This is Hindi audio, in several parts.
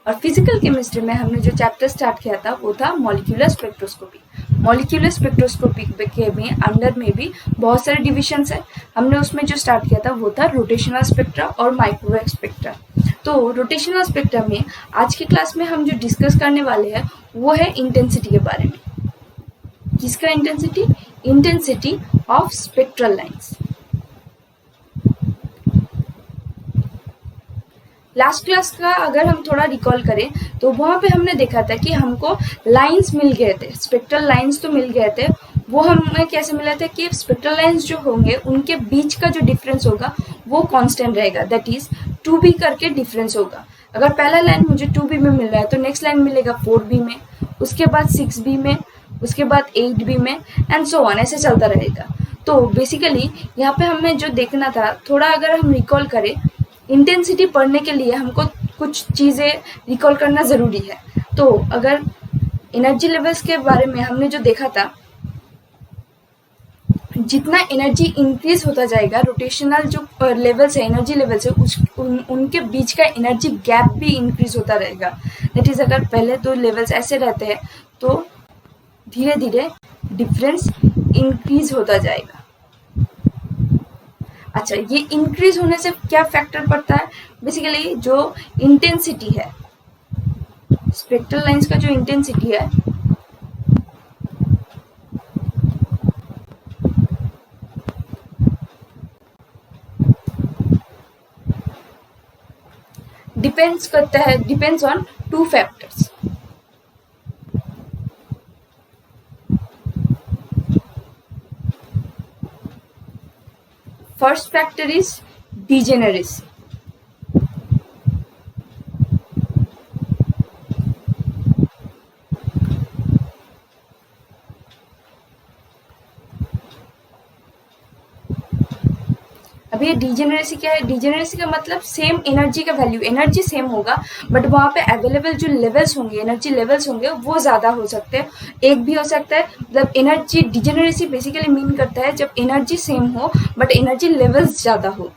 और फिजिकल केमिस्ट्री में हमने जो चैप्टर स्टार्ट किया था वो था मॉलिक्यूलर स्पेक्ट्रोस्कोपी। मॉलिक्यूलर स्पेक्ट्रोस्कोपी के में अंडर में भी बहुत सारे डिविजन्स है। हमने उसमें जो स्टार्ट किया था वो था रोटेशनल स्पेक्ट्रा और माइक्रोवेव स्पेक्ट्रा। तो रोटेशनल स्पेक्ट्रा में आज की क्लास में हम जो डिस्कस करने वाले हैं वो है इंटेंसिटी के बारे में। किसका intensity? Intensity of spectral lines. Last class का अगर हम थोड़ा रिकॉल करें तो वहां पे हमने देखा था कि हमको लाइंस मिल गए थे, स्पेक्ट्रल लाइंस तो मिल गए थे। वो हमें कैसे मिला था कि स्पेक्ट्रल लाइंस जो होंगे उनके बीच का जो डिफरेंस होगा वो कांस्टेंट रहेगा, दैट इज 2b करके डिफरेंस होगा। अगर पहला लाइन मुझे 2b में मिल रहा है तो नेक्स्ट लाइन मिलेगा 4b में, उसके बाद 6b में, उसके बाद 8b में एंड सो ऑन, ऐसे चलता रहेगा। तो बेसिकली यहाँ पे हमें जो देखना था, थोड़ा अगर हम रिकॉल करें, इंटेंसिटी पढ़ने के लिए हमको कुछ चीज़ें रिकॉल करना ज़रूरी है। तो अगर एनर्जी लेवल्स के बारे में हमने जो देखा था, जितना एनर्जी इंक्रीज होता जाएगा, रोटेशनल जो लेवल्स है, एनर्जी लेवल्स है, उनके बीच का एनर्जी गैप भी इंक्रीज होता रहेगा। दैट इज अगर पहले तो लेवल्स ऐसे रहते हैं तो धीरे धीरे डिफरेंस इंक्रीज होता जाएगा। अच्छा, ये इंक्रीज होने से क्या फैक्टर पड़ता है? बेसिकली जो इंटेंसिटी है, स्पेक्ट्रल लाइंस का जो इंटेंसिटी है depends on 2 factors. First factor is degeneracy. अभी ये डिजेनरेसी क्या है? डिजेनरेसी का मतलब सेम एनर्जी का वैल्यू, एनर्जी सेम होगा बट वहाँ पे अवेलेबल जो लेवल्स होंगे, एनर्जी लेवल्स होंगे वो ज़्यादा हो सकते हैं, एक भी हो सकता है। मतलब एनर्जी डिजेनरेसी बेसिकली मीन करता है जब एनर्जी सेम हो बट एनर्जी लेवल्स ज़्यादा हो,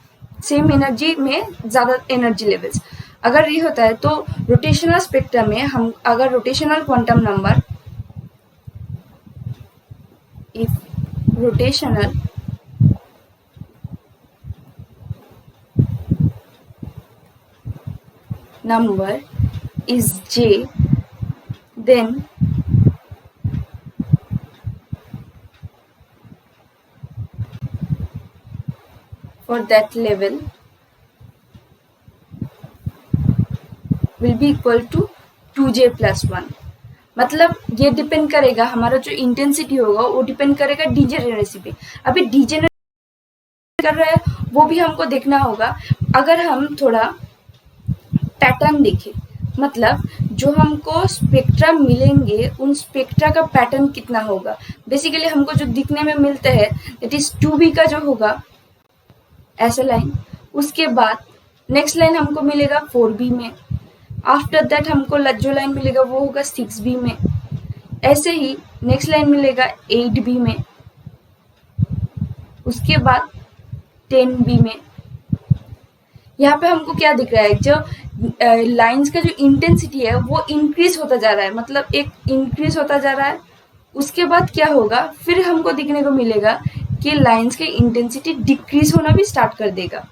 सेम एनर्जी में ज़्यादा एनर्जी लेवल्स। अगर ये होता है तो रोटेशनल स्पेक्ट्रम में हम अगर rotational quantum number, if rotational number is j, then for that level will be equal to 2j plus 1। मतलब ये डिपेंड करेगा, हमारा जो इंटेंसिटी होगा वो डिपेंड करेगा डिजेनरेसी पे। अभी डिजेनरेसी कर रहा है वो भी हमको देखना होगा। अगर हम थोड़ा पैटर्न देखें, मतलब जो हमको स्पेक्ट्रा मिलेंगे उन स्पेक्ट्रा का पैटर्न कितना होगा। बेसिकली हमको जो दिखने में मिलता है दैट इज 2b का जो होगा ऐसा लाइन, उसके बाद नेक्स्ट लाइन हमको मिलेगा 4b में, आफ्टर दैट हमको जो लाइन मिलेगा वो होगा 6b में, ऐसे ही नेक्स्ट लाइन मिलेगा 8b में, उसके बाद 10b में। यहाँ पे हमको क्या दिख रहा है? जो लाइंस का जो इंटेंसिटी है वो इंक्रीज होता जा रहा है, मतलब एक इंक्रीज होता जा रहा है। उसके बाद क्या होगा, फिर हमको दिखने को मिलेगा कि लाइंस की इंटेंसिटी डिक्रीज होना भी स्टार्ट कर देगा।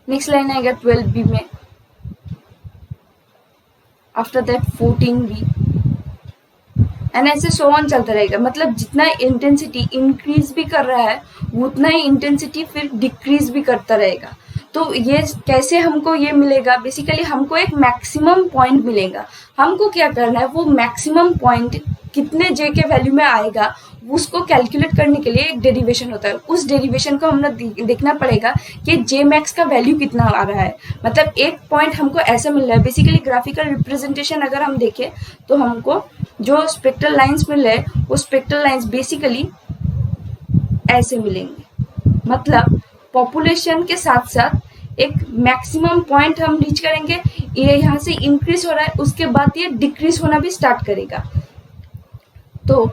नेक्स्ट लाइन आएगा 12b में, आफ्टर दैट 14b एंड ऐसे सो ऑन चलता रहेगा। मतलब जितना इंटेंसिटी इंक्रीज भी कर रहा है उतना ही इंटेंसिटी फिर डिक्रीज भी करता रहेगा। तो ये कैसे हमको ये मिलेगा? बेसिकली हमको एक मैक्सिमम पॉइंट मिलेगा। हमको क्या करना है, वो मैक्सिमम पॉइंट कितने जे के वैल्यू में आएगा उसको कैलकुलेट करने के लिए एक डेरिवेशन होता है। उस डेरिवेशन को हमें देखना पड़ेगा कि जे मैक्स का वैल्यू कितना आ रहा है। मतलब एक पॉइंट हमको ऐसा मिल रहा है। बेसिकली ग्राफिकल रिप्रेजेंटेशन अगर हम देखें तो हमको जो स्पेक्ट्रल लाइंस मिल रहे हैं वो स्पेक्ट्रल लाइंस बेसिकली ऐसे मिलेंगे। मतलब पॉपुलेशन के साथ साथ एक मैक्सिमम पॉइंट हम रीच करेंगे, ये यहाँ से इंक्रीज हो रहा है, उसके बाद ये डिक्रीज होना भी स्टार्ट करेगा। तो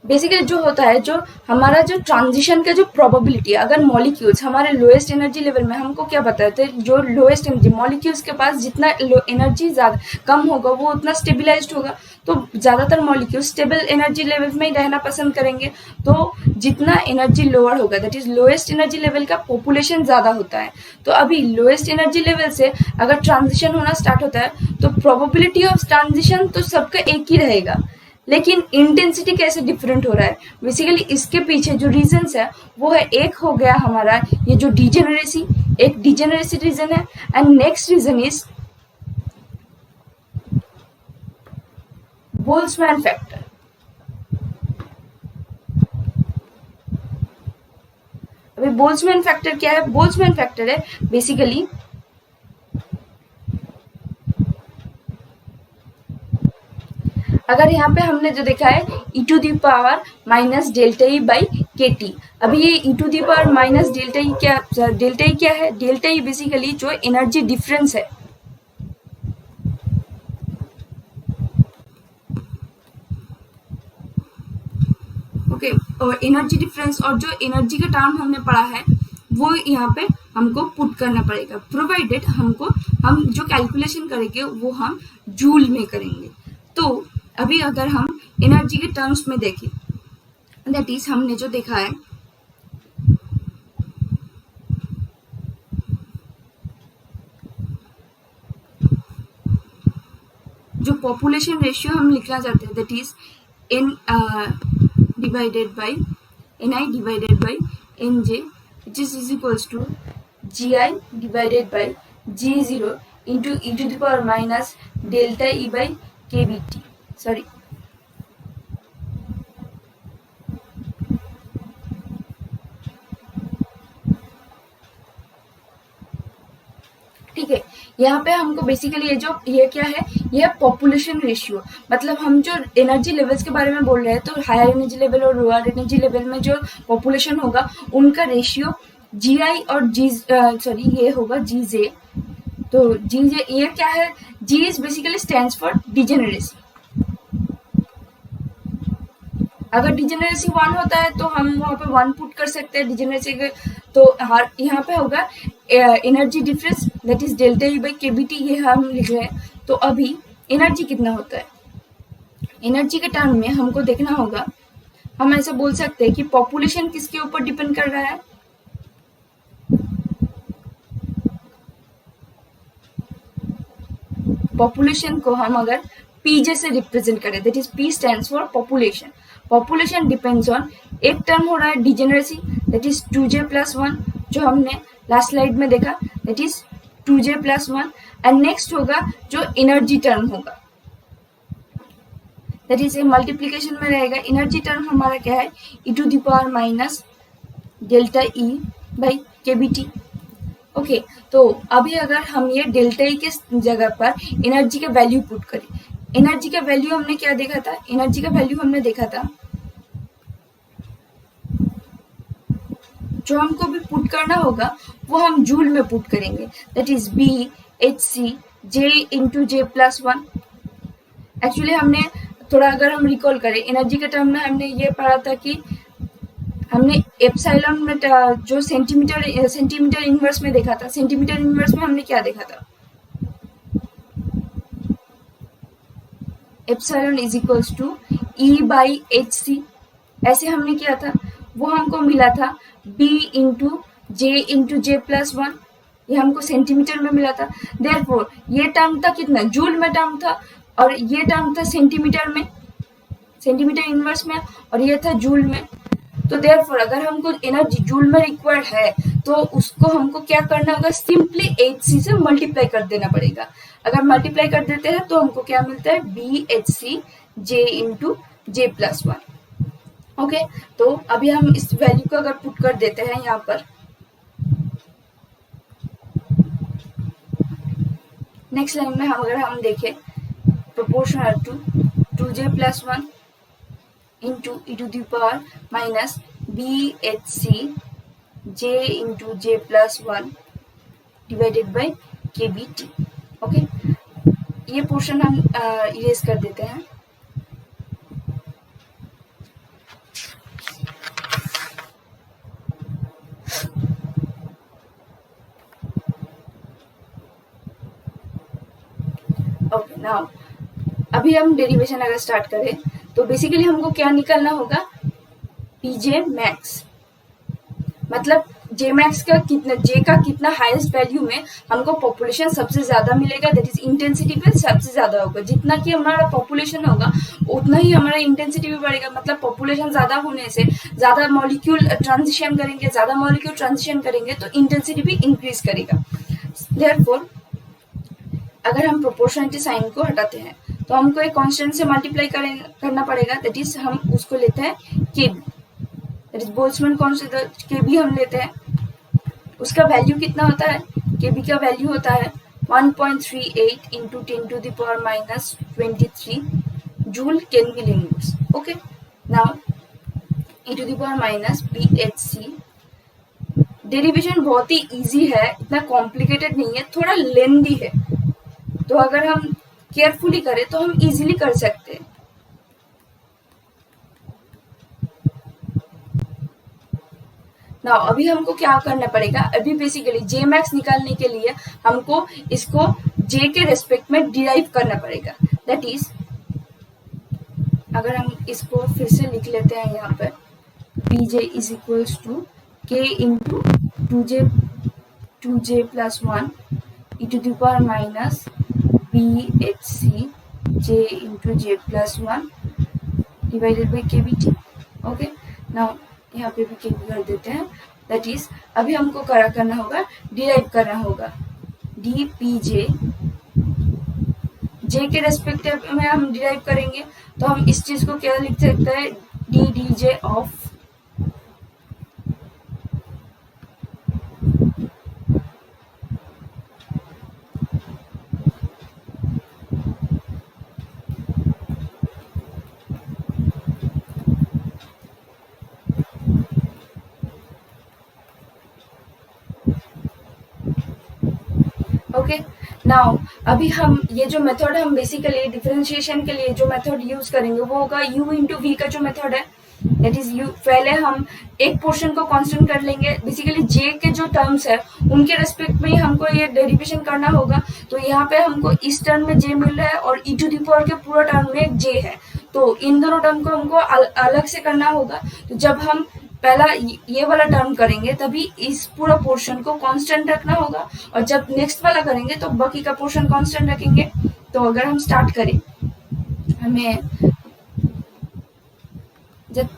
बेसिकली जो होता है, जो हमारा जो ट्रांजिशन का जो प्रोबेबिलिटी, अगर मॉलिक्यूल्स हमारे लोएस्ट एनर्जी लेवल में, हमको क्या बताते हैं, जो लोएस्ट एनर्जी मॉलिक्यूल्स के पास जितना एनर्जी ज़्यादा कम होगा वो उतना स्टेबिलाइज्ड होगा, तो ज़्यादातर मॉलिक्यूल्स स्टेबल एनर्जी लेवल में ही रहना पसंद करेंगे। तो जितना एनर्जी लोअर होगा, that is lowest energy level का पॉपुलेशन ज़्यादा होता है। तो अभी लोएस्ट एनर्जी लेवल से अगर ट्रांजिशन होना स्टार्ट होता है तो प्रोबेबिलिटी ऑफ ट्रांजिशन तो सबका एक ही रहेगा, लेकिन इंटेंसिटी कैसे डिफरेंट हो रहा है। बेसिकली इसके पीछे जो रीजंस है वो है, एक हो गया हमारा ये जो डिजेनरेसी, एक डिजेनरेसी रीजन है, and next region is Boltzmann factor. अभी बोल्ट्जमैन फैक्टर क्या है? बोल्ट्जमैन फैक्टर है बेसिकली अगर यहाँ पे हमने जो देखा है e to the power minus delta E by K T. अभी ये e to the power minus delta E क्या है? डेल्टा ई बेसिकली जो एनर्जी डिफरेंस है, ओके, और एनर्जी डिफरेंस और जो एनर्जी का टर्म हमने पढ़ा है वो यहाँ पे हमको पुट करना पड़ेगा, प्रोवाइडेड हम जो कैलकुलेशन करेंगे वो हम जूल में करेंगे। तो अभी अगर हम एनर्जी के टर्म्स में देखें, दैट इज हमने जो देखा है जो पॉपुलेशन रेशियो हम लिखना चाहते हैं, that is an divided by ni divided by nj, which is equals to gi divided by g0 into e to the power minus delta e by kbt. Sorry, ठीक है। यहाँ पे हमको बेसिकली ये क्या है, ये पॉपुलेशन रेशियो, मतलब हम जो एनर्जी लेवल्स के बारे में बोल रहे हैं, तो हायर एनर्जी लेवल और लोअर एनर्जी लेवल में जो पॉपुलेशन होगा उनका रेशियो जी आई और ये होगा जी जे। तो जी जे ये क्या है? G is basically stands for degeneracy. अगर डिजेनरेसी 1 होता है तो हम वहाँ पे 1 पुट कर सकते हैं डिजेनरेसी के, तो यहाँ पे होगा energy difference, that is delta E by KBT, ये हम लिख रहे हैं। तो अभी एनर्जी कितना होता है? एनर्जी के टर्म में हमको देखना होगा, हम ऐसा बोल सकते हैं कि पॉपुलेशन किसके ऊपर डिपेंड कर रहा है? पॉपुलेशन को हम अगर पीजे से रिप्रेजेंट करें, that is P stands for population. Population depends on, एक टर्म हो रहा है डिजेनरेसी, दैट इज 2j + 1, जो हमने लास्ट स्लाइड में देखा, that is 2j + 1, and next होगा जो एनर्जी टर्म होगा, दैट इज ए मल्टीप्लीकेशन में रहेगा। एनर्जी टर्म हमारा क्या है? e to the power minus delta E by KBT. Okay, तो अभी अगर हम ये डेल्टा ई के जगह पर एनर्जी का वैल्यू पुट करें, एनर्जी का वैल्यू हमने क्या देखा था? एनर्जी का वैल्यू हमने देखा था, जो हमको भी पुट करना होगा वो हम जूल में पुट करेंगे, that is B H C J into J plus 1। Actually हमने थोड़ा अगर हम रिकॉल करें, एनर्जी के टर्म में हमने ये पढ़ा था कि हमने एप्सिलॉन में जो सेंटीमीटर इनवर्स में देखा था, सेंटीमीटर इनवर्स में हमने क्या देखा था? Epsilon is equals to E by H C, ऐसे हमने किया था। वो हमको मिला था b इंटू जे प्लस 1, ये हमको सेंटीमीटर में मिला था। देयरफॉर ये टर्म था कितना? जूल में टर्म था, और ये टर्म था सेंटीमीटर में, सेंटीमीटर इनवर्स में, और ये था जूल में। तो देयरफॉर अगर हमको एनर्जी जूल में रिक्वायर्ड है तो उसको हमको क्या करना होगा? सिंपली hc से मल्टीप्लाई कर देना पड़ेगा। अगर मल्टीप्लाई कर देते हैं तो हमको क्या मिलता है? BHC J into J plus 1। Okay, तो अभी हम इस वैल्यू को अगर पुट कर देते हैं यहाँ पर, नेक्स्ट लाइन में अगर हम देखें, proportional to 2j + 1 into e to the power minus BHC J into J plus 1 divided by KBT। Okay, ये पोर्शन हम इरेज कर देते हैं। नाउ अभी हम डेरिवेशन अगर स्टार्ट करें तो बेसिकली हमको क्या निकालना होगा, पीजे मैक्स, मतलब जे मैक्स का कितना, जे का कितना हाईएस्ट वैल्यू में हमको पॉपुलेशन सबसे ज्यादा मिलेगा, दैट इज इंटेंसिटी पे सबसे ज्यादा होगा। जितना कि हमारा पॉपुलेशन होगा उतना ही हमारा इंटेंसिटी भी बढ़ेगा, मतलब पॉपुलेशन ज्यादा होने से ज्यादा मॉलिक्यूल ट्रांजिशन करेंगे, ज्यादा मॉलिक्यूल ट्रांजिशन करेंगे तो इंटेंसिटी भी इंक्रीज करेगा। देयरफॉर अगर हम प्रोपोर्शनलिटी साइन को हटाते हैं तो हमको एक कांस्टेंट से मल्टीप्लाई करना पड़ेगा, दैट इज हम उसको लेते हैं केबी, दैट इज बोल्ट्जमैन कांस्टेंट केबी हम लेते हैं। उसका वैल्यू कितना होता है, केबी का वैल्यू होता है 1.38 into 10⁻⁻23 joule kelvin inverse. Okay, now e⁻⁻BHC। Derivation बहुत ही इजी है, इतना कॉम्प्लिकेटेड नहीं है, थोड़ा लेंदी है, तो अगर हम केयरफुली करें तो हम इजीली कर सकते हैं। नाउ अभी हमको क्या करना पड़ेगा, अभी बेसिकली जे मैक्स निकालने के लिए हमको इसको जे के रेस्पेक्ट में डिराइव करना पड़ेगा। दैट इज अगर हम इसको फिर से लिख लेते हैं यहाँ पर, P J is equals to K into two J plus 1 e⁻⁻BHC J into J plus 1 divided by K B T. Okay, now यहाँ पे भी के बी कर देते हैं। दैट इज अभी हमको क्या करना होगा, डिराइव करना होगा डी पी जे, जे के रेस्पेक्टिव में हम डिराइव करेंगे तो हम इस चीज को क्या लिख सकते हैं, D D J of okay. Now अभी हम ये जो मेथड हम बेसिकली डिफरेंशिएशन के लिए जो मेथड यूज करेंगे वो होगा u इंटू वी का जो मेथड है, दैट इज यू। पहले हम एक पोर्शन को कांस्टेंट कर लेंगे, बेसिकली जे के जो टर्म्स है उनके रेस्पेक्ट में ही हमको ये डेरिवेशन करना होगा। तो यहाँ पे हमको इस टर्म में जे मिल रहा है और e टू दी पावर के पूरा टर्म में जे है, तो इन दोनों टर्म को हमको अलग से करना होगा। तो जब हम पहला ये वाला टर्म करेंगे तभी इस पूरा पोर्शन को कांस्टेंट रखना होगा, और जब नेक्स्ट वाला करेंगे तो बाकी का पोर्शन कांस्टेंट रखेंगे। तो अगर हम स्टार्ट करें, हमें जब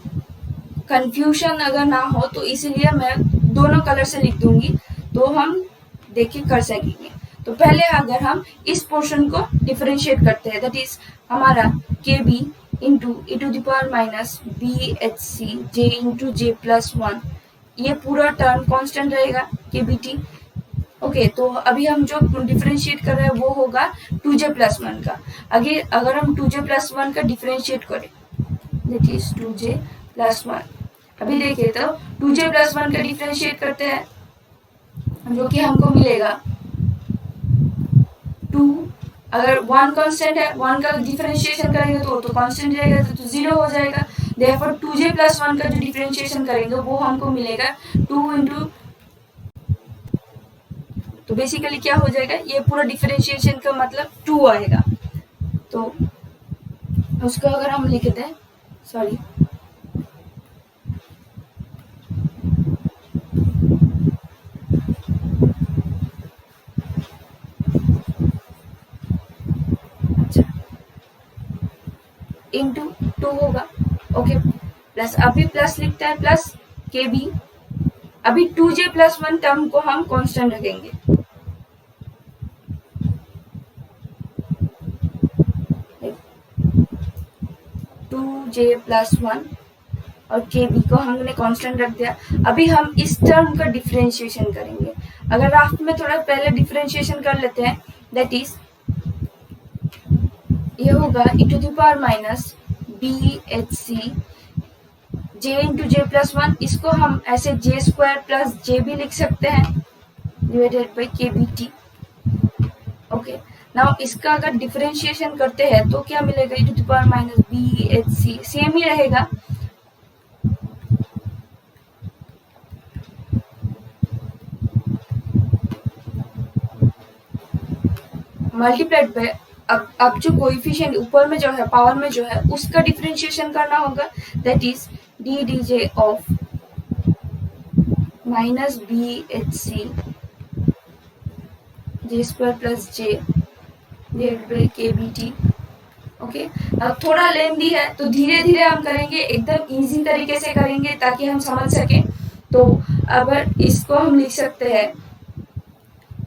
कंफ्यूजन अगर ना हो तो इसीलिए मैं दोनों कलर से लिख दूंगी तो हम देखिए कर सकेंगे। तो पहले अगर हम इस पोर्शन को डिफरेंशिएट करते हैं, दैट इज हमारा के B into e⁻⁻BHC J into J plus 1, ये पूरा टर्म कांस्टेंट रहेगा के बी टी। ओके, तो अभी हम जो डिफरेंशिएट कर रहे हैं वो होगा 2j प्लस 1 का। आगे अगर हम 2j प्लस 1 का डिफरेंशिएट करें, दैट इज 2j प्लस 1, अभी देखिए तो 2j प्लस 1 का डिफरेंशिएट करते हैं जो कि हमको मिलेगा 2, अगर 1 कांस्टेंट है 1 का डिफरेंशिएशन करेंगे तो कांस्टेंट रहेगा तो 0 हो जाएगा। देयरफॉर 2j प्लस 1 का जो डिफरेंशिएशन करेंगे वो हमको मिलेगा 2 इंटू, तो बेसिकली क्या हो जाएगा, ये पूरा डिफरेंशिएशन का मतलब 2 आएगा। तो उसको अगर हम लिखते हैं, सॉरी इंटू 2 होगा। ओके, प्लस अभी प्लस लिखता है प्लस के बी, अभी 2j प्लस 1 टर्म को हम कांस्टेंट रखेंगे, जे प्लस 1 और के बी को हमने कांस्टेंट रख दिया। अभी हम इस टर्म का डिफरेंशिएशन करेंगे। अगर राफ्ट में थोड़ा पहले डिफरेंशिएशन कर लेते हैं, दैट इज ये होगा e⁻⁻BHC J into J plus 1, इसको हम ऐसे जे स्क्वायर प्लस जे भी लिख सकते हैं divided by K B T. Okay, now इसका अगर डिफरेंशिएशन करते हैं तो क्या मिलेगा, e⁻⁻BHC सेम ही रहेगा, मल्टीप्लाइड बाय अब जो कोएफिशिएंट ऊपर में जो है पावर में जो है उसका डिफरेंशिएशन करना होगा, that is D D J of minus B H C J square plus J divided by K B T. Okay, अब थोड़ा लेंदी है तो धीरे धीरे हम करेंगे, एकदम इजी तरीके से करेंगे ताकि हम समझ सकें। तो अब इसको हम लिख सकते हैं,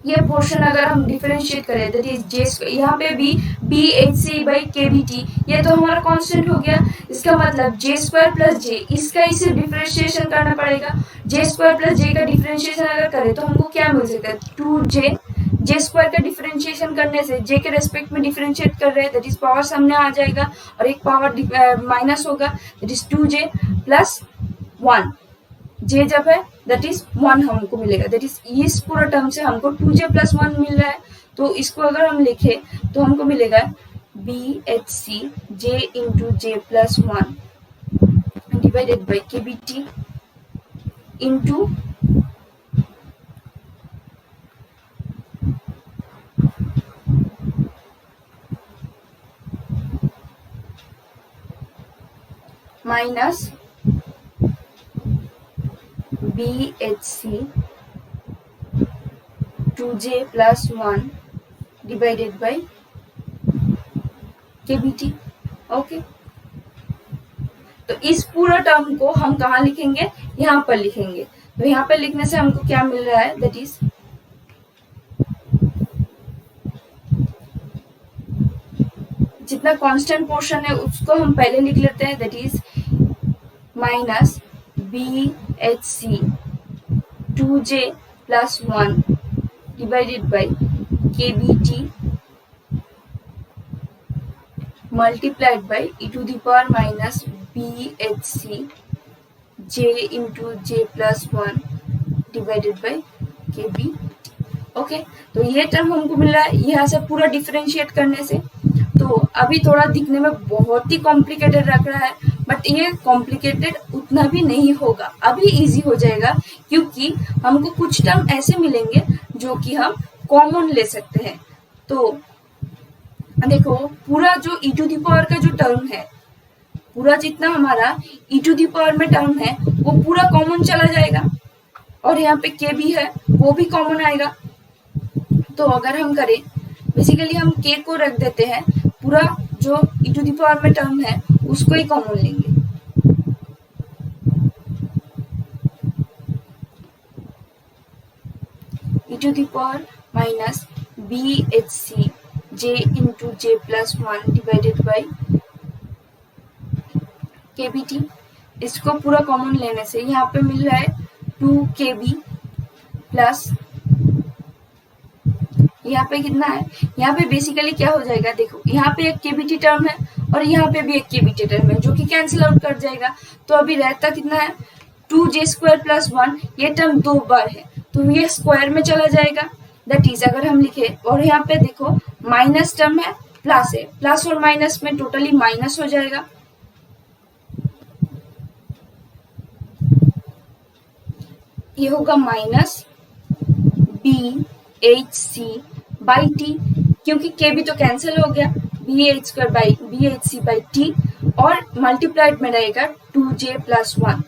ये पोर्शन अगर हम डिफरेंशिएट करें दैट इज जे, यहाँ पे भी B H C by K B T, ये तो हमारा कांस्टेंट हो गया। इसका मतलब जे स्क्वायर प्लस जे, इसका इसे डिफरेंशिएशन करना पड़ेगा। जे स्क्वायर प्लस जे का डिफरेंशिएशन अगर करें तो हमको क्या मिल सकता है, 2j। जे स्क्वायर का डिफरेंशिएशन करने से जे के रेस्पेक्ट में डिफरेंशिएट कर रहे हैं, दैट इज पावर सामने आ जाएगा और एक पावर माइनस होगा, दैट इज 2j प्लस 1। जे जब है दैट इज 1 हमको मिलेगा, दैट इज इस पूरा टर्म से हमको 2j प्लस 1 मिल रहा है। तो इसको अगर हम लिखे तो हमको मिलेगा B H C J into J plus 1 divided by K B T into minus B H C 2j plus 1 divided by K B T. Okay, तो इस पूरा टर्म को हम कहाँ लिखेंगे, यहाँ पर लिखेंगे। तो यहाँ पर लिखने से हमको क्या मिल रहा है, दैट इज जितना कांस्टेंट पोर्शन है उसको हम पहले लिख लेते हैं, that is minus B H C 2j plus 1 divided by K B T multiplied by e to the power minus bhc j into j plus 1 divided by kb। Okay, तो ये टर्म हमको मिल रहा है यहाँ से पूरा डिफरेंशिएट करने से। तो अभी थोड़ा दिखने में बहुत ही कॉम्प्लिकेटेड लग रहा है, बट ये कॉम्प्लिकेटेड उतना भी नहीं होगा, अभी इजी हो जाएगा क्योंकि हमको कुछ टर्म ऐसे मिलेंगे जो कि हम कॉमन ले सकते हैं। तो देखो, पूरा जो e टू दी पावर का जो टर्म है, पूरा जितना हमारा e टू दी पावर में टर्म है वो पूरा कॉमन चला जाएगा और यहाँ पे k भी है वो भी कॉमन आएगा। तो अगर हम करें, बेसिकली हम k को रख देते हैं, पूरा जो e टू दी पावर में टर्म है उसको ही कॉमन लेंगे। e to the power minus B H C j into j plus 1 divided by K B T. इसको पूरा कॉमन लेने से यहाँ पे मिल रहा है 2kb प्लस, यहाँ पे कितना है, यहाँ पे बेसिकली क्या हो जाएगा, देखो यहाँ पे एक केबीटी टर्म है और यहाँ पे भी एक केबीटी टर्म है जो कि कैंसिल आउट कर जाएगा। तो अभी रहता कितना है, 2j स्क्वायर प्लस 1, ये टर्म 2 बार है तो ये स्क्वायर में चला जाएगा, दैट इज अगर हम लिखे, और यहाँ पे देखो माइनस टर्म है प्लस है, प्लस और माइनस में टोटली माइनस हो जाएगा। ये होगा minus B H C by T, क्योंकि के भी तो कैंसिल हो गया, B H square by B H C by T, और मल्टीप्लाइड में रहेगा 2j प्लस 1।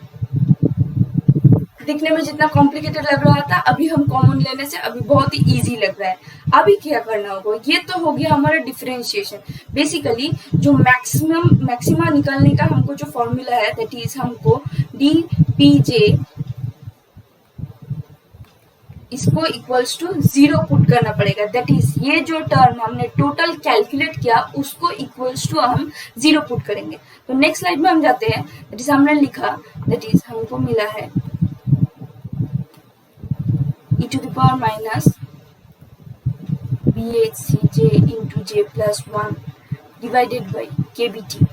दिखने में जितना कॉम्प्लिकेटेड लग रहा था, अभी हम कॉमन लेने से अभी बहुत ही इजी लग रहा है। अभी क्या करना होगा, ये तो हो गया हमारा डिफरेंशिएशन। बेसिकली जो मैक्सिमा निकालने का हमको जो फॉर्मूला है, दैट इज हमको डी पी जे इसको इक्वल्स टू 0 पुट करना पड़ेगा, दैट इज ये जो टर्म हमने टोटल कैलकुलेट किया उसको इक्वल्स टू हम 0 पुट करेंगे। तो नेक्स्ट स्लाइड में हम जाते हैं, दैट इज हमने लिखा, दैट इज हमको मिला है e to the power minus bhcj into j plus 1 divided by kbt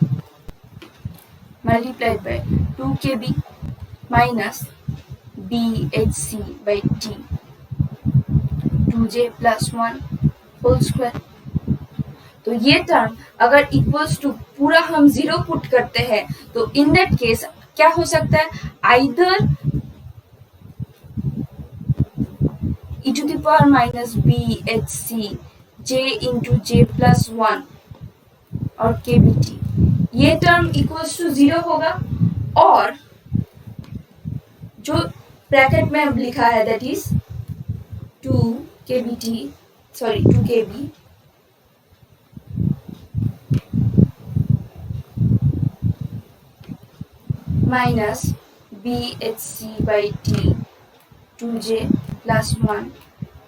multiplied by 2kb minus bhc by t 2j plus 1 whole square. तो ये टर्म अगर इक्वल्स टू पूरा हम 0 पुट करते हैं तो इन दैट केस क्या हो सकता है, either e to the power minus bhc J into J plus one और के बी टी, ये टर्म इक्वल्स टू 0 होगा, और जो ब्रैकेट में अब लिखा है that is 2 K B T, sorry 2 K B minus B H C by T 2j plus 1,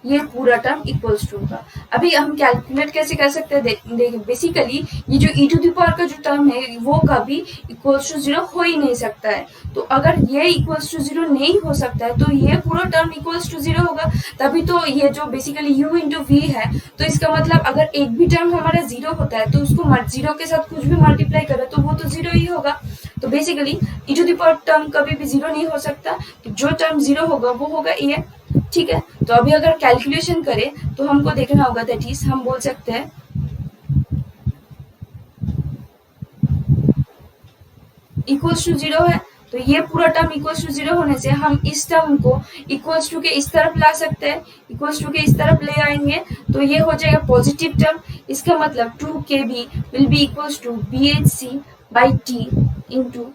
ये पूरा टर्म इक्वल्स टू होगा। अभी हम कैलकुलेट कैसे कर सकते हैं, देखिए बेसिकली ये जो e टू द पावर का जो टर्म है वो कभी इक्वल्स टू 0 हो ही नहीं सकता है। तो अगर ये इक्वल्स टू 0 नहीं हो सकता है तो ये पूरा टर्म इक्वल्स टू 0 होगा, तभी तो ये जो बेसिकली u इंटू वी है, तो इसका मतलब अगर एक भी टर्म हमारा 0 होता है तो उसको 0 के साथ कुछ भी मल्टीप्लाई करें तो वो तो 0 ही होगा। तो basically e to the power term कभी भी 0 नहीं हो सकता, तो जो टर्म 0 होगा वो होगा ये, ठीक है। तो अभी अगर कैलकुलेशन करें तो हमको देखना होगा दैट इज, हम बोल सकते हैं इक्वल्स टू 0 है, तो ये पूरा टर्म इक्वल्स टू 0 होने से हम इस टर्म को इक्वल्स टू के इस तरफ ला सकते हैं, इक्वल्स टू के इस तरफ ले आएंगे तो ये हो जाएगा पॉजिटिव टर्म। इसका मतलब 2kb will be equals to bhc by T into,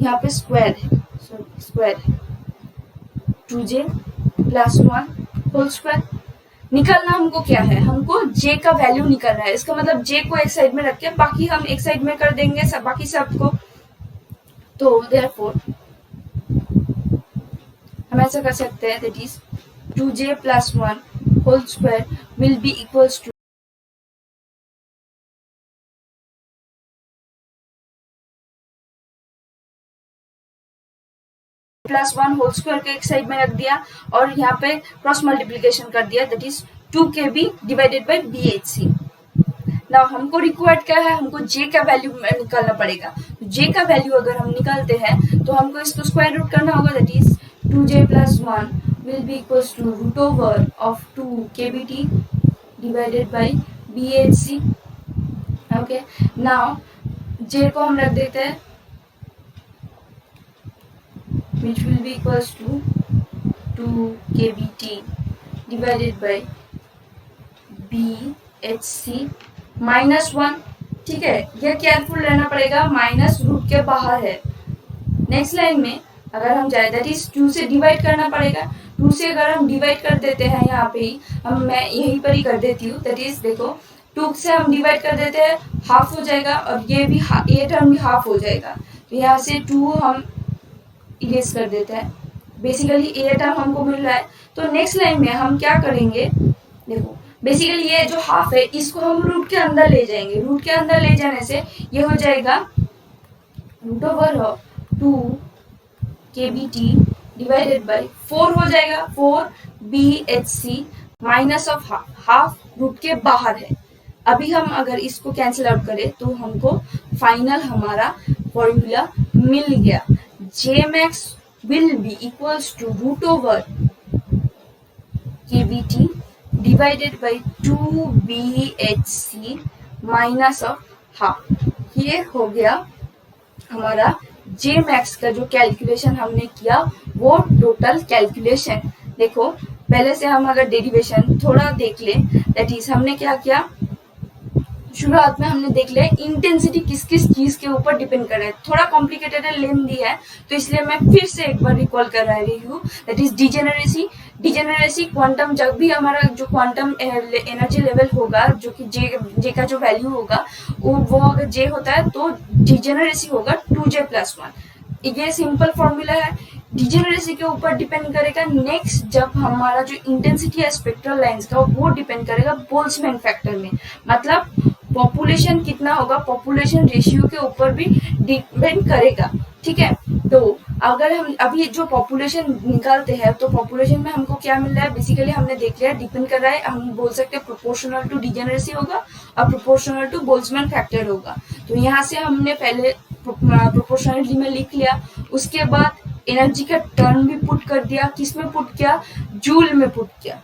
यहाँ पे स्क्वायर है, सॉरी स्क्वायर है, 2j प्लस 1 होल स्क्वायर। निकालना हमको क्या है, हमको j का वैल्यू निकालना है। इसका मतलब j को एक साइड में रख के बाकी हम एक साइड में कर देंगे बाकी सब को। तो देयरफॉर हम ऐसा कर सकते हैं that is 2j plus 1 whole square will be equals to plus 1 whole square के एक साइड में रख दिया और यहाँ पे क्रॉस मल्टीप्लीकेशन कर दिया that is 2kb divided by bhc। Now हमको रिक्वायर्ड क्या है, हमको j का वैल्यू निकालना पड़ेगा। j का वैल्यू अगर हम निकालते हैं तो हमको इसको स्क्वायर रूट करना होगा that is 2j plus 1 will be equals to root over of 2kbt divided by bhc। Okay, now j को हम रख देते हैं which will be equals to 2kbt divided by bhc minus 1, ठीक है। यह केयरफुल रहना पड़ेगा, माइनस रूट के बाहर है। नेक्स्ट लाइन में अगर हम जाए दैट इज 2 से डिवाइड करना पड़ेगा। 2 से अगर हम डिवाइड कर देते हैं, यहाँ पे ही मैं यहीं पर ही कर देती हूँ दैट इज, देखो 2 से हम डिवाइड कर देते हैं, हाफ हो जाएगा और ये भी ये टर्म भी हाफ हो जाएगा। तो यहाँ से 2 हम इरेज कर देते हैं, बेसिकली ये टर्म हमको मिल रहा है। तो नेक्स्ट लाइन में हम क्या करेंगे, देखो बेसिकली ये जो हाफ है इसको हम रूट के अंदर ले जाएंगे। रूट के अंदर ले जाने से ये हो जाएगा root over of 2kbt divided by 4 हो जाएगा, 4bhc minus of half root के बाहर है। अभी हम अगर इसको कैंसिल आउट करें तो हमको फाइनल हमारा फॉर्मूला मिल गया, Jmax will be equals to root over kbt divided by 2bhc minus of half। ये हो गया हमारा Jmax का जो कैलकुलेशन हमने किया वो टोटल कैलकुलेशन। देखो पहले से हम अगर डेरिवेशन थोड़ा देख ले दैट इज, हमने क्या किया, शुरुआत में हमने देख लिया इंटेंसिटी किस किस चीज के ऊपर डिपेंड कर रहा है। थोड़ा कॉम्प्लिकेटेड है, लेंथी है, तो इसलिए मैं फिर से एक बार रिकॉल कर रही हूँ that is degeneracy. Degeneracy quantum, जब भी हमारा जो क्वांटम एनर्जी लेवल होगा, जो कि जे का जो वैल्यू होगा वो अगर जे होता है तो डिजेनरेसी होगा 2j प्लस 1। ये सिंपल फॉर्मूला है, डिजेनरेसी के ऊपर डिपेंड करेगा। नेक्स्ट जब हमारा जो इंटेंसिटी है स्पेक्ट्रल लाइंस का वो डिपेंड करेगा बोल्ट्जमैन फैक्टर में, मतलब पॉपुलेशन कितना होगा, पॉपुलेशन रेशियो के ऊपर भी डिपेंड करेगा, ठीक है। तो अगर हम अभी जो पॉपुलेशन निकालते हैं तो पॉपुलेशन में हमको क्या मिल रहा है, बेसिकली हमने देख लिया डिपेंड कर रहा है, हम बोल सकते हैं प्रोपोर्शनल टू डिजेनरेसी होगा और प्रोपोर्शनल टू बोल्ट्जमैन फैक्टर होगा। तो यहाँ से हमने पहले प्रोपोर्शनलिटी में लिख लिया, उसके बाद एनर्जी का टर्म भी पुट कर दिया, किस में पुट किया, जूल में पुट किया,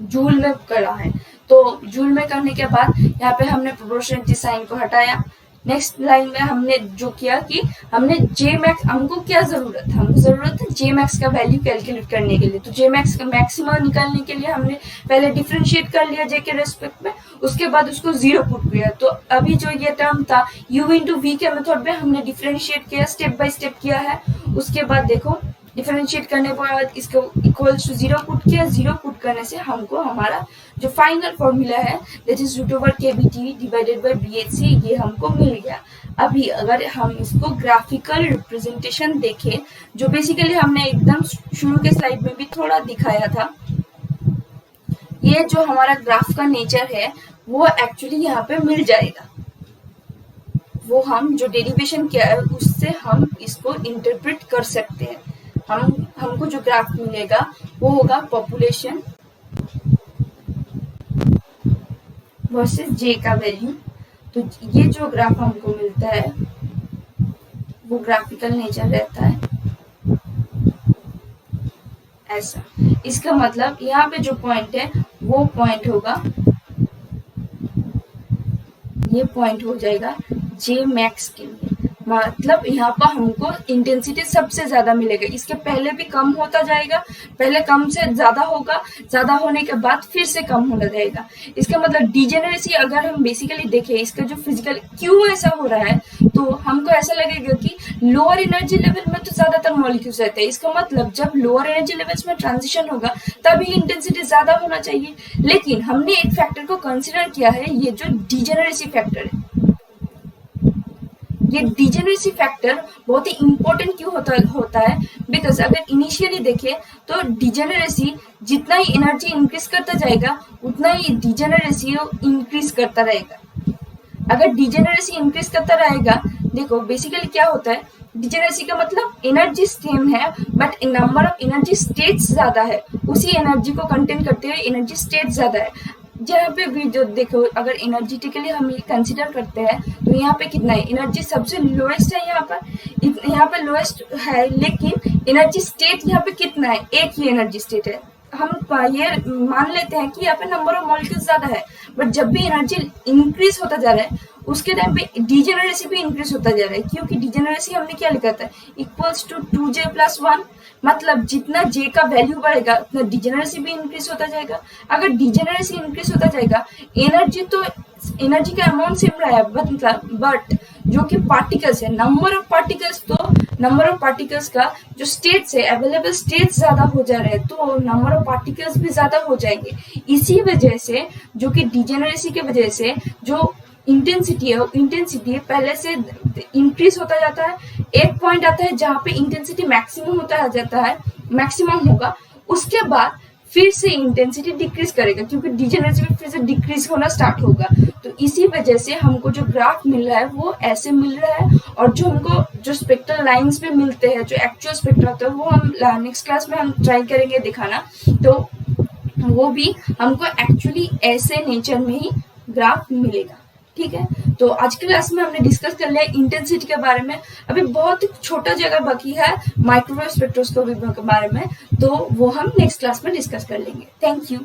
जूल में करा है। तो जूल में करने के बाद यहाँ पे हमने प्रोपोर्शनलिटी साइन को हटाया, नेक्स्ट लाइन में हमने जो किया कि हमने जे मैक्स, हमको क्या जरूरत है, हमको जरूरत है जे मैक्स का वैल्यू कैलकुलेट करने के लिए। तो जे मैक्स का मैक्सिमा निकालने के लिए हमने पहले डिफरेंशिएट कर लिया जे के रेस्पेक्ट में, उसके बाद उसको जीरो पुट किया। तो अभी जो ये टर्म था u इंटू वी के मेथड में हमने डिफरेंशिएट किया, स्टेप बाय स्टेप किया है। उसके बाद देखो डिफरेंशिएट करने के बाद इसको इक्वल्स टू जीरो पुट किया। जीरो पुट करने से हमको हमारा जो फाइनल फॉर्मूला है that is root over K B T divided by B H C, ये हमको मिल गया। अभी अगर हम इसको ग्राफिकल रिप्रेजेंटेशन देखें, जो बेसिकली हमने एकदम शुरू के स्लाइड में भी थोड़ा दिखाया था, ये जो हमारा ग्राफ का नेचर है वो एक्चुअली यहाँ पे मिल जाएगा। वो हम जो डेरिवेशन किया है उससे हम इसको इंटरप्रेट कर सकते हैं। हमको जो ग्राफ मिलेगा वो होगा पॉपुलेशन वर्सेस जे का वैल्यू। तो ये जो ग्राफ हमको मिलता है वो ग्राफिकल नेचर रहता है ऐसा। इसका मतलब यहाँ पे जो पॉइंट है वो पॉइंट होगा, ये पॉइंट हो जाएगा जे मैक्स के लिए। मतलब यहाँ पर हमको इंटेंसिटी सबसे ज्यादा मिलेगा, इसके पहले भी कम होता जाएगा, पहले कम से ज्यादा होगा, ज्यादा होने के बाद फिर से कम होता जाएगा। इसका मतलब डिजेनरेसी अगर हम बेसिकली देखें इसका जो फिजिकल क्यों ऐसा हो रहा है, तो हमको ऐसा लगेगा कि लोअर एनर्जी लेवल में तो ज्यादातर मॉलिक्यूल्स रहते हैं। इसका मतलब जब लोअर एनर्जी लेवल्स में ट्रांजिशन होगा तभी इंटेंसिटी ज्यादा होना चाहिए। लेकिन हमने एक फैक्टर को कंसिडर किया है, ये जो डिजेनरेसी फैक्टर है। ये डिजेनरेसी फैक्टर बहुत ही इंपॉर्टेंट क्यों होता है बिकॉज अगर इनिशियली देखें तो डिजेनरेसी जितना ही एनर्जी इंक्रीज करता जाएगा उतना ही डिजेनरेसी इंक्रीज करता रहेगा। अगर डिजेनरेसी इंक्रीज करता रहेगा, देखो बेसिकली क्या होता है, डिजेनरेसी का मतलब एनर्जी सेम है but number of energy states ज्यादा है, उसी एनर्जी को कंटेन करते हुए एनर्जी स्टेट ज्यादा है। जहाँ पे भी जो देखो अगर एनर्जेटिकली हम ये कंसिडर करते हैं तो यहाँ पे कितना है, एनर्जी सबसे लोएस्ट है यहाँ पे लोएस्ट है, लेकिन एनर्जी स्टेट यहाँ पे कितना है, एक ही एनर्जी स्टेट है। हम ये मान लेते हैं कि यहाँ पे नंबर ऑफ मॉलिक्यूल्स ज्यादा है, बट जब भी एनर्जी इंक्रीज होता जा रहा है उसके टाइम पे डिजेनरेसी भी इंक्रीज होता जा रहा है, क्योंकि डिजेनरेसी हमने क्या लिखा था, इक्वल्स टू 2j + 1। मतलब जितना j का वैल्यू बढ़ेगा उतना डिजेनरेसी भी इंक्रीज होता जाएगा। अगर डिजेनरेसी इंक्रीज होता जाएगा, एनर्जी का अमाउंट सेम रहा है बट जो कि पार्टिकल्स है, नंबर ऑफ पार्टिकल्स का जो स्टेट्स है, अवेलेबल स्टेट्स ज्यादा हो जा रहे हैं, तो नंबर ऑफ पार्टिकल्स भी ज्यादा हो जाएंगे। इसी वजह से जो कि डिजेनरेसी की वजह से जो इंटेंसिटी पहले से इंक्रीज होता जाता है। एक पॉइंट आता है जहां पे इंटेंसिटी मैक्सिमम होता जाता है, मैक्सिमम होगा, उसके बाद फिर से इंटेंसिटी डिक्रीज करेगा क्योंकि डिजेनरेसी फिर से डिक्रीज होना स्टार्ट होगा। तो इसी वजह से हमको जो ग्राफ मिल रहा है वो ऐसे मिल रहा है, और जो हमको जो स्पेक्ट्रल लाइंस में मिलते हैं, जो एक्चुअल स्पेक्ट्रा होता है, वो हम नेक्स्ट क्लास में हम ट्राई करेंगे दिखाना। तो वो भी हमको एक्चुअली ऐसे नेचर में ही ग्राफ मिलेगा। ठीक है, तो आज की क्लास में हमने डिस्कस कर लिया इंटेंसिटी के बारे में। अभी बहुत छोटा जगह बाकी है माइक्रोवेव स्पेक्ट्रोस्कोपी के बारे में, तो वो हम नेक्स्ट क्लास में डिस्कस कर लेंगे। Thank you.